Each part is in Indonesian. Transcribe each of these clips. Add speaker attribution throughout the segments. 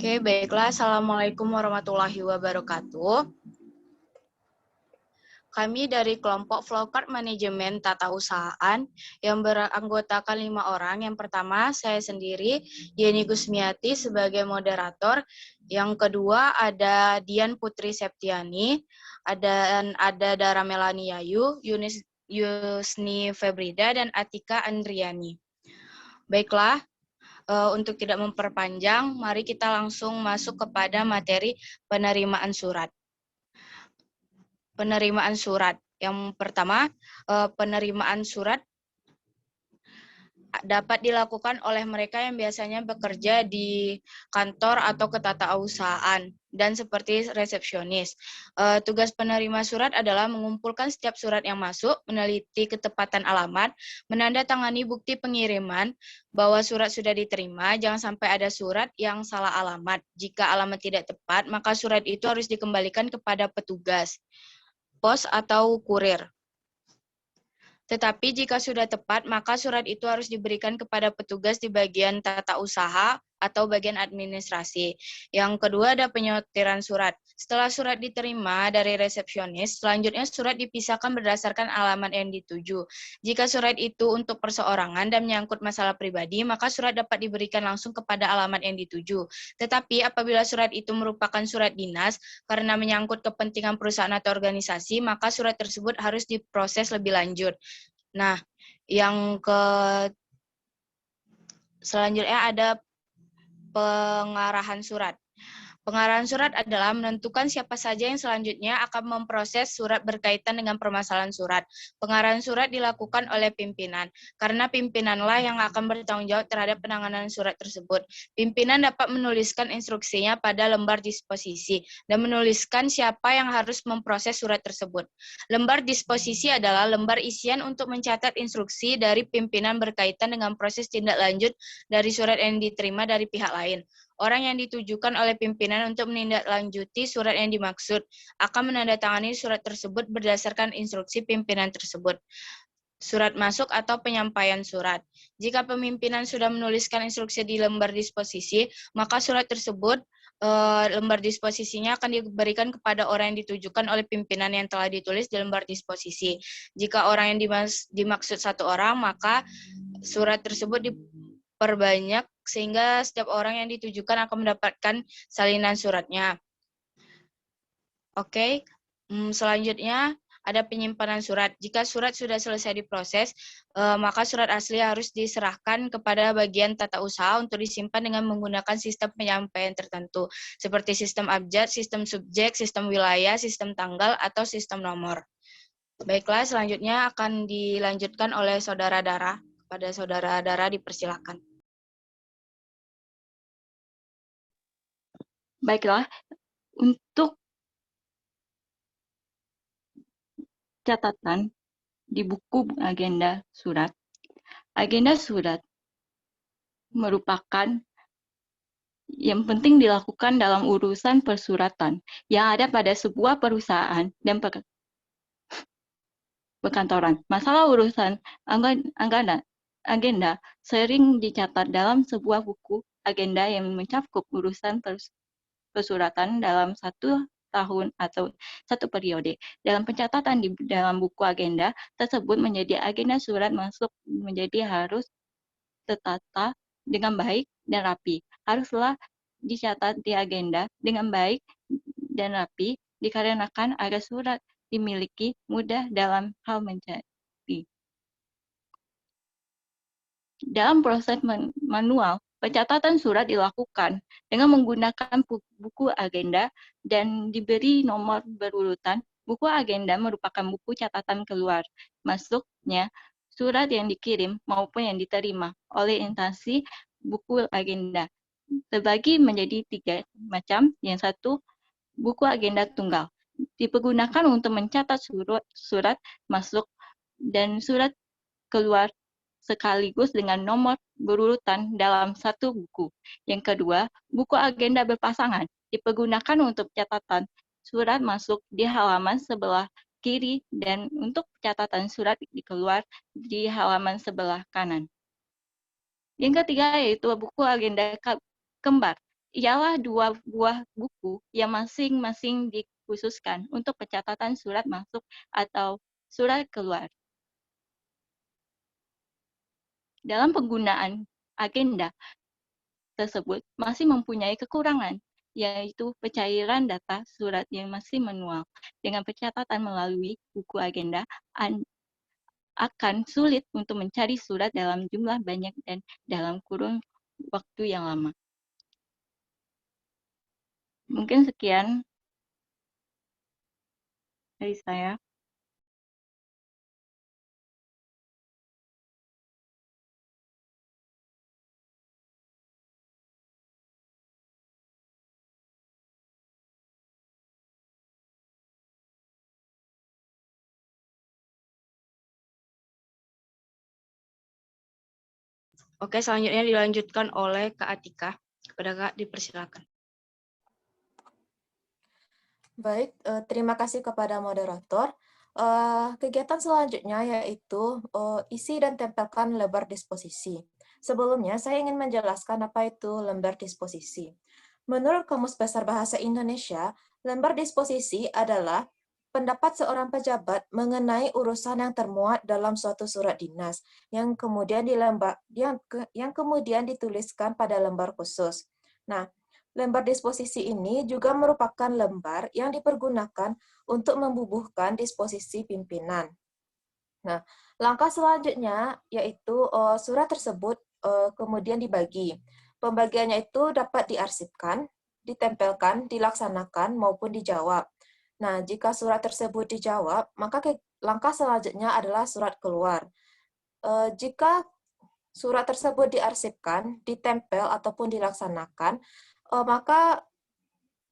Speaker 1: Oke, baiklah. Assalamualaikum warahmatullahi wabarakatuh. Kami dari kelompok Flowcard Manajemen Tata Usahaan yang beranggotakan 5 orang. Yang pertama, saya sendiri, Yeni Gusmiati sebagai moderator. Yang kedua, ada Dian Putri Septiani, ada Dara Melani Yayu, Yusni Febrida, dan Atika Andriani. Baiklah, untuk tidak memperpanjang, mari kita langsung masuk kepada materi penerimaan surat. Penerimaan surat. Yang pertama, penerimaan surat dapat dilakukan oleh mereka yang biasanya bekerja di kantor atau ketatausahaan dan seperti resepsionis. Tugas penerima surat adalah mengumpulkan setiap surat yang masuk, meneliti ketepatan alamat, menandatangani bukti pengiriman bahwa surat sudah diterima, jangan sampai ada surat yang salah alamat. Jika alamat tidak tepat, maka surat itu harus dikembalikan kepada petugas, pos atau kurir. Tetapi jika sudah tepat, maka surat itu harus diberikan kepada petugas di bagian tata usaha atau bagian administrasi. Yang kedua ada penyortiran surat. Setelah surat diterima dari resepsionis, selanjutnya surat dipisahkan berdasarkan alamat yang dituju. Jika surat itu untuk perseorangan dan menyangkut masalah pribadi, maka surat dapat diberikan langsung kepada alamat yang dituju. Tetapi apabila surat itu merupakan surat dinas, karena menyangkut kepentingan perusahaan atau organisasi, maka surat tersebut harus diproses lebih lanjut. Nah, yang selanjutnya ada pengarahan surat. Pengarahan surat adalah menentukan siapa saja yang selanjutnya akan memproses surat berkaitan dengan permasalahan surat. Pengarahan surat dilakukan oleh pimpinan, karena pimpinanlah yang akan bertanggung jawab terhadap penanganan surat tersebut. Pimpinan dapat menuliskan instruksinya pada lembar disposisi, dan menuliskan siapa yang harus memproses surat tersebut. Lembar disposisi adalah lembar isian untuk mencatat instruksi dari pimpinan berkaitan dengan proses tindak lanjut dari surat yang diterima dari pihak lain. Orang yang ditujukan oleh pimpinan untuk menindaklanjuti surat yang dimaksud akan menandatangani surat tersebut berdasarkan instruksi pimpinan tersebut. Surat masuk atau penyampaian surat. Jika pemimpinan sudah menuliskan instruksi di lembar disposisi, maka surat tersebut, lembar disposisinya akan diberikan kepada orang yang ditujukan oleh pimpinan yang telah ditulis di lembar disposisi. Jika orang yang dimaksud satu orang, maka surat tersebut diperbanyak sehingga setiap orang yang ditujukan akan mendapatkan salinan suratnya. Oke, selanjutnya ada penyimpanan surat. Jika surat sudah selesai diproses, maka surat asli harus diserahkan kepada bagian tata usaha untuk disimpan dengan menggunakan sistem penyampaian tertentu, seperti sistem abjad, sistem subjek, sistem wilayah, sistem tanggal, atau sistem nomor. Baiklah, selanjutnya akan dilanjutkan oleh Saudara Dara. Kepada Saudara Dara dipersilakan.
Speaker 2: Baiklah, untuk catatan di buku agenda surat merupakan yang penting dilakukan dalam urusan persuratan yang ada pada sebuah perusahaan dan perkantoran. Masalah urusan agenda sering dicatat dalam sebuah buku agenda yang mencakup urusan persuratan dalam 1 tahun atau 1 periode. Dalam pencatatan di dalam buku agenda tersebut menjadi agenda surat masuk menjadi harus tertata dengan baik dan rapi. Haruslah dicatat di agenda dengan baik dan rapi dikarenakan agar surat dimiliki mudah dalam hal mencari. Dalam proses manual, pencatatan surat dilakukan dengan menggunakan buku agenda dan diberi nomor berurutan. Buku agenda merupakan buku catatan keluar masuknya surat yang dikirim maupun yang diterima oleh instansi buku agenda. Terbagi menjadi 3 macam. Yang satu, buku agenda tunggal. Dipergunakan untuk mencatat surat masuk dan surat keluar sekaligus dengan nomor berurutan dalam satu buku. Yang kedua, buku agenda berpasangan dipergunakan untuk catatan surat masuk di halaman sebelah kiri dan untuk catatan surat keluar di halaman sebelah kanan. Yang ketiga yaitu buku agenda kembar ialah 2 buah buku yang masing-masing dikhususkan untuk pencatatan surat masuk atau surat keluar. Dalam penggunaan agenda tersebut masih mempunyai kekurangan, yaitu pencairan data surat yang masih manual. Dengan pencatatan melalui buku agenda, akan sulit untuk mencari surat dalam jumlah banyak dan dalam kurun waktu yang lama. Mungkin sekian dari saya.
Speaker 1: Oke, selanjutnya dilanjutkan oleh Kak Atika. Kepada Kak, dipersilakan.
Speaker 3: Baik, terima kasih kepada moderator. Kegiatan selanjutnya yaitu isi dan tempelkan lembar disposisi. Sebelumnya, saya ingin menjelaskan apa itu lembar disposisi. Menurut Kamus Besar Bahasa Indonesia, lembar disposisi adalah pendapat seorang pejabat mengenai urusan yang termuat dalam suatu surat dinas yang kemudian dituliskan pada lembar khusus. Nah, lembar disposisi ini juga merupakan lembar yang dipergunakan untuk membubuhkan disposisi pimpinan. Nah, langkah selanjutnya yaitu surat tersebut kemudian dibagi. Pembagiannya itu dapat diarsipkan, ditempelkan, dilaksanakan, maupun dijawab. Nah, jika surat tersebut dijawab, maka langkah selanjutnya adalah surat keluar. Jika surat tersebut diarsipkan, ditempel, ataupun dilaksanakan, maka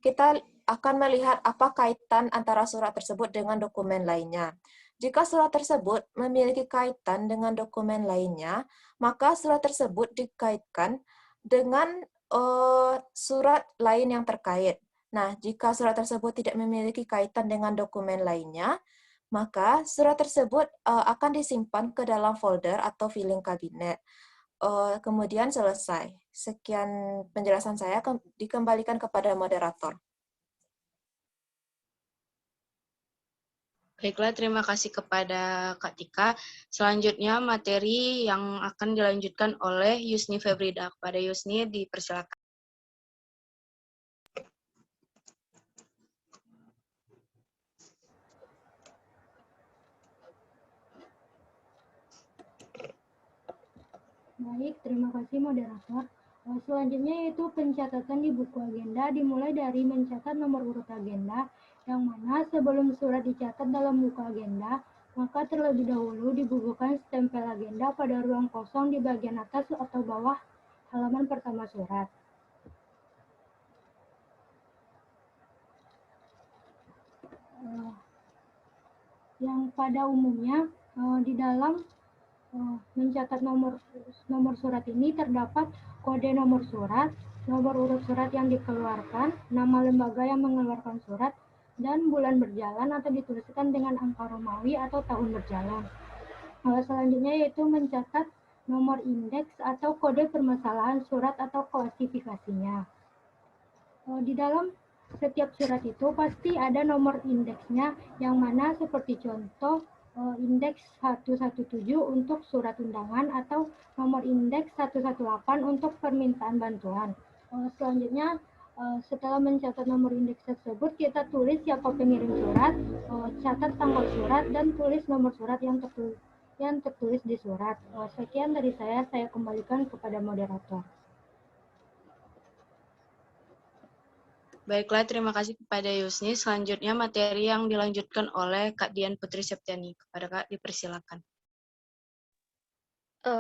Speaker 3: kita akan melihat apa kaitan antara surat tersebut dengan dokumen lainnya. Jika surat tersebut memiliki kaitan dengan dokumen lainnya, maka surat tersebut dikaitkan dengan surat lain yang terkait. Nah, jika surat tersebut tidak memiliki kaitan dengan dokumen lainnya, maka surat tersebut akan disimpan ke dalam folder atau filing kabinet. Kemudian selesai. Sekian penjelasan saya, dikembalikan kepada moderator.
Speaker 1: Baiklah, terima kasih kepada Kak Tika. Selanjutnya materi yang akan dilanjutkan oleh Yusni Febrida. Kepada Yusni dipersilakan.
Speaker 4: Baik, terima kasih moderator. Selanjutnya yaitu pencatatan di buku agenda dimulai dari mencatat nomor urut agenda, yang mana sebelum surat dicatat dalam buku agenda, maka terlebih dahulu dibubuhkan stempel agenda pada ruang kosong di bagian atas atau bawah halaman pertama surat. Yang pada umumnya di dalam mencatat nomor surat ini terdapat kode nomor surat, nomor urut surat yang dikeluarkan, nama lembaga yang mengeluarkan surat, dan bulan berjalan atau dituliskan dengan angka Romawi atau tahun berjalan. Selanjutnya yaitu mencatat nomor indeks atau kode permasalahan surat atau klasifikasinya. Di dalam setiap surat itu pasti ada nomor indeksnya, yang mana seperti contoh indeks 117 untuk surat undangan atau nomor indeks 118 untuk permintaan bantuan. Selanjutnya, setelah mencatat nomor indeks tersebut, kita tulis siapa pengirim surat, catat tanggal surat, dan tulis nomor surat yang tertulis di surat. Sekian dari saya kembalikan kepada moderator.
Speaker 1: Baiklah, terima kasih kepada Yusni. Selanjutnya materi yang dilanjutkan oleh Kak Dian Putri Septiani. Kepada Kak, dipersilakan.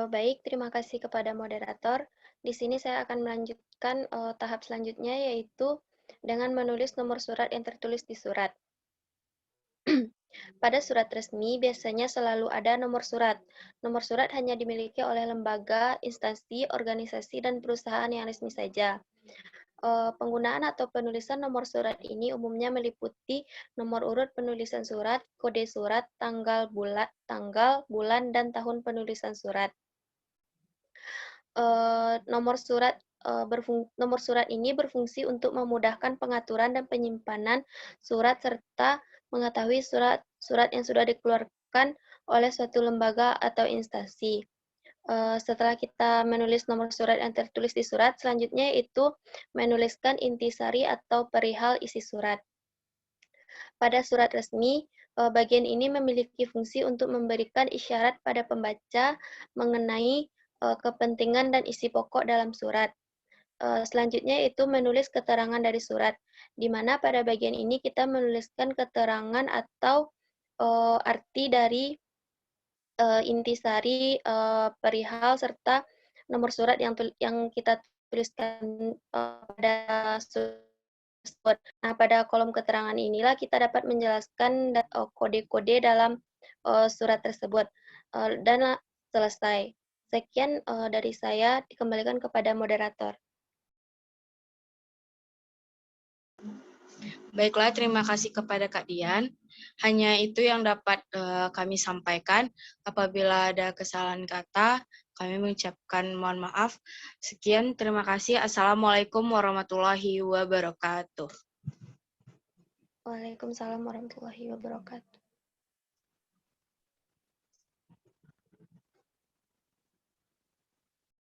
Speaker 5: Baik, terima kasih kepada moderator. Di sini saya akan melanjutkan tahap selanjutnya, yaitu dengan menulis nomor surat yang tertulis di surat. Pada surat resmi, biasanya selalu ada nomor surat. Nomor surat hanya dimiliki oleh lembaga, instansi, organisasi, dan perusahaan yang resmi saja. Penggunaan atau penulisan nomor surat ini umumnya meliputi nomor urut penulisan surat, kode surat, tanggal, bulan, dan tahun penulisan surat. Nomor surat nomor surat ini berfungsi untuk memudahkan pengaturan dan penyimpanan surat serta mengetahui surat yang sudah dikeluarkan oleh suatu lembaga atau instansi. Setelah kita menulis nomor surat yang tertulis di surat, selanjutnya itu menuliskan intisari atau perihal isi surat. Pada surat resmi, bagian ini memiliki fungsi untuk memberikan isyarat pada pembaca mengenai kepentingan dan isi pokok dalam surat. Selanjutnya itu menulis keterangan dari surat, di mana pada bagian ini kita menuliskan keterangan atau arti dari intisari, perihal serta nomor surat yang kita tuliskan pada surat tersebut. Nah, pada kolom keterangan inilah kita dapat menjelaskan kode-kode dalam surat tersebut dan selesai. Sekian dari saya, dikembalikan kepada moderator.
Speaker 1: Baiklah, terima kasih kepada Kak Dian. Hanya itu yang dapat kami sampaikan. Apabila ada kesalahan kata, kami mengucapkan mohon maaf. Sekian, terima kasih. Assalamualaikum warahmatullahi wabarakatuh.
Speaker 5: Waalaikumsalam warahmatullahi wabarakatuh.